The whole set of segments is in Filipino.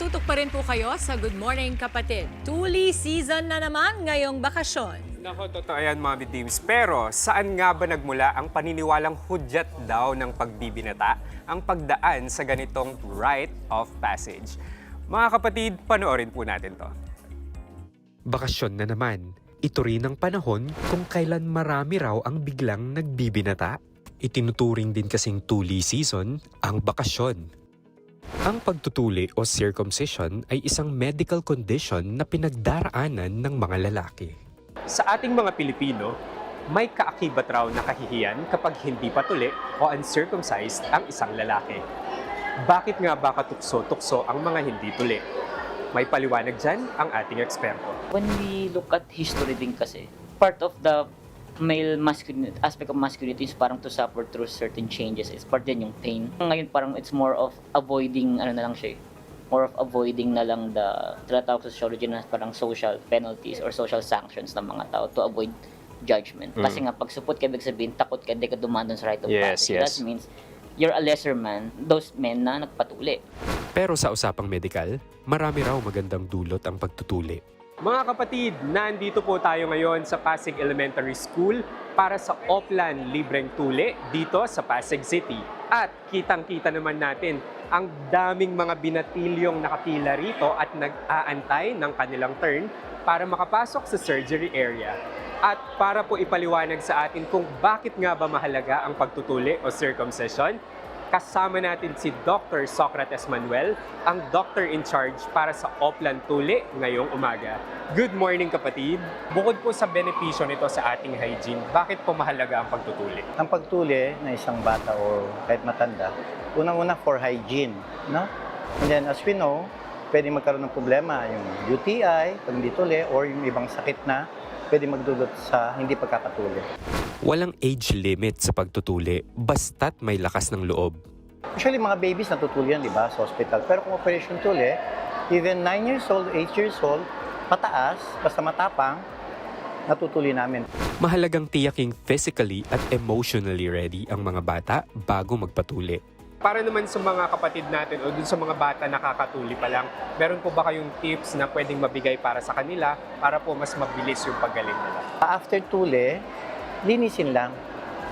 Nakatutok pa rin po kayo sa Good Morning Kapatid. Tuli season na naman ngayong bakasyon. Nako, totoo yan, Mommy Dims. Pero saan nga ba nagmula ang paniniwalang hudyat daw ng pagbibinata ang pagdaan sa ganitong rite of passage? Mga kapatid, panoorin po natin to. Bakasyon na naman. Ito rin ang panahon kung kailan marami raw ang biglang nagbibinata. Itinuturing din kasing tuli season ang bakasyon. Ang pagtutuli o circumcision ay isang medical condition na pinagdaraanan ng mga lalaki. Sa ating mga Pilipino, may kaakibat raw na kahihiyan kapag hindi patuli o uncircumcised ang isang lalaki. Bakit nga ba katukso-tukso ang mga hindi tuli? May paliwanag dyan ang ating eksperto. When we look at history din kasi, part of the male masculine aspect of masculinity is parang to suffer through certain changes. It's part din yung pain. Ngayon parang it's more of avoiding, ano na lang siya, more of avoiding na lang the tinatawag sa sociology na parang social penalties or social sanctions ng mga tao to avoid judgment. Kasi nga pag supot ka, ibig sabihin, takot ka, hindi ka dumaan dun sa right of passage. That means you're a lesser man, those men na nagpatuli. Pero sa usapang medikal, marami raw magandang dulot ang pagtutuli. Mga kapatid, nandito po tayo ngayon sa Pasig Elementary School para sa Oplan Libreng Tuli dito sa Pasig City. At kitang-kita naman natin ang daming mga binatilyong nakapila rito at nag-aantay ng kanilang turn para makapasok sa surgery area. At para po ipaliwanag sa atin kung bakit nga ba mahalaga ang pagtutuli o circumcision, kasama natin si Dr. Socrates Manuel, ang doctor in charge para sa Oplan Tuli ngayong umaga. Good morning, kapatid. Bukod po sa benepisyo nito sa ating hygiene, bakit po mahalaga ang pagtutuli? Ang pagtuli ng isang bata o kahit matanda, unang-una for hygiene, no? And then as we know, pwede magkaroon ng problema yung UTI, pag hindi tuli, or yung ibang sakit na pwede magdulot sa hindi pagkakatuli. Walang age limit sa pagtutuli, basta't may lakas ng loob. Usually mga babies natutuli yan, di ba, sa hospital. Pero kung operation tuli, even 9 years old, 8 years old, pataas, basta matapang, natutuli namin. Mahalagang tiyaking physically at emotionally ready ang mga bata bago magpatuli. Para naman sa mga kapatid natin o dun sa mga bata nakakatuli pa lang, meron po ba kayong tips na pwedeng mabigay para sa kanila para po mas mabilis yung paggaling nila? After tuli, linisin lang.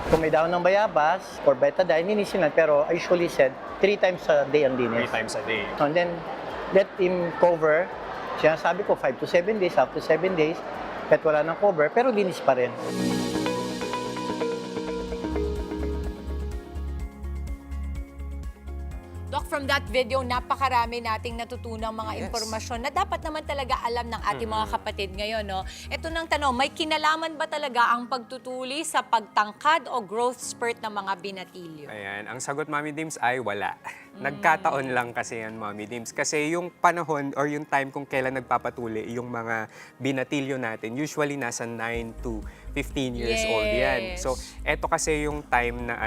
Kung may daon ng bayabas or betadine, linisin lang. Pero I usually said, 3 times a day ang 3 linis. times a day. And then, let him cover. Sinasabi ko, 5 to 7 days. After 7 days, kahit wala ng cover, pero linis pa rin. Doc, from that video, napakarami nating natutunang mga impormasyon na dapat naman talaga alam ng ating mga kapatid ngayon, no? Ito nang tanong, may kinalaman ba talaga ang pagtutuli sa pagtangkad o growth spurt ng mga binatilyo? Ayan, ang sagot, Mommy Dims, ay wala. Nagkataon lang kasi yan, Mommy Dims. Kasi yung panahon or yung time kung kailan nagpapatuli yung mga binatilyo natin, usually nasa 9 to 15 years old yan. So, eto kasi yung time na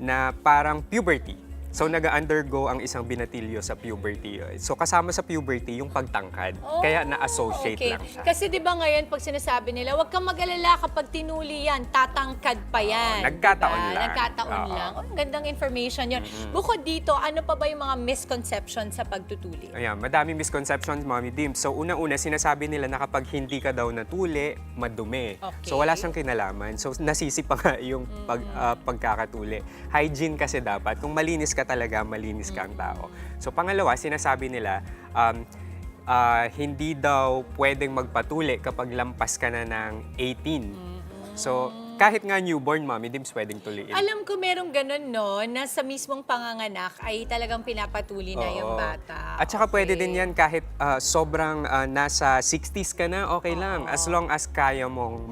na parang puberty. So, nag-undergo ang isang binatilyo sa puberty. So, kasama sa puberty yung pagtangkad. Kaya na-associate lang siya. Kasi di ba ngayon, pag sinasabi nila, huwag kang mag-alala kapag tinuli yan, tatangkad pa yan. Nagkataon lang. Nagkataon lang. Oh, gandang information yun. Bukod dito, ano pa ba yung mga misconception sa pagtutuli? Ayan, madaming misconceptions, Mommy Dims. So, una-una, sinasabi nila na kapag hindi ka daw natuli, madumi. Okay. So, wala siyang kinalaman. So, nasisi pa nga yung pagkakatuli. Hygiene kasi dapat. Kung malinis ka talaga, malinis ka ang tao. So, pangalawa, sinasabi nila, hindi daw pwedeng magpatuli kapag lampas ka na ng 18. So, kahit nga newborn, Mommy Dims, pwedeng tuliin. Alam ko merong ganun, no, na sa mismong panganganak ay talagang pinapatuli na yung bata. At saka pwede din yan kahit sobrang nasa 60s ka na, okay lang. As long as kaya mong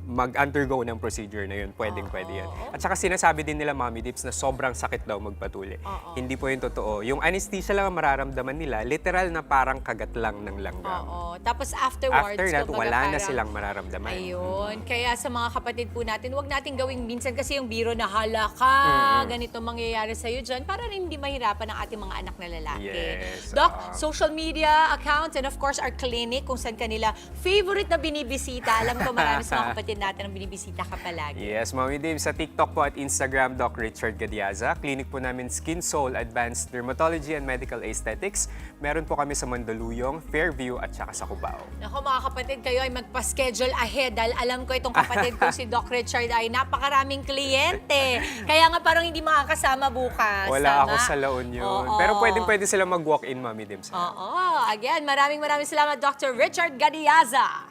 mag-undergo ng procedure na yun, pwedeng-pwede yan. At saka sinasabi din nila, Mommy Dips, na sobrang sakit daw magpatuli. Hindi po yun totoo. Yung anesthesia lang ang mararamdaman nila, literal na parang kagat lang ng langgam. Oo. Tapos afterwards, After that, kumbaga wala na parang- silang mararamdaman. Ayun. Kaya sa mga kapatid po natin, huwag natin gawing minsan kasi yung biro na hala ka, ganito mangyayari sa'yo dyan, para rin hindi mahirapan ang ating mga anak na lalaki. Yes, Doc, social media accounts and of course our clinic kung saan kanila favorite na binibisita. Alam ko marami sa mga kapatid kapatid natin ang binibisita ka palagi. Yes, Mami Dim, sa TikTok po at Instagram, Doc Richard Gadiaza. Clinic po namin Skin Soul Advanced Dermatology and Medical Aesthetics. Meron po kami sa Mandaluyong, Fairview at saka sa Cubao. Naku mga kapatid, kayo ay magpa-schedule ahead dahil alam ko itong kapatid ko si Doc Richard ay napakaraming kliyente. Kaya nga parang hindi makakasama bukas. Wala Tama? ako sa La Union. Oo. Pero pwede sila mag-walk-in, Mami Dim. Oo, again, maraming salamat Dr. Richard Gadiaza.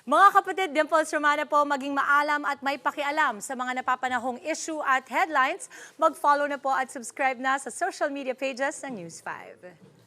Mga kapatid, Dimples Romana po, maging maalam at may pakialam sa mga napapanahong issue at headlines. Mag-follow na po at subscribe na sa social media pages ng News 5.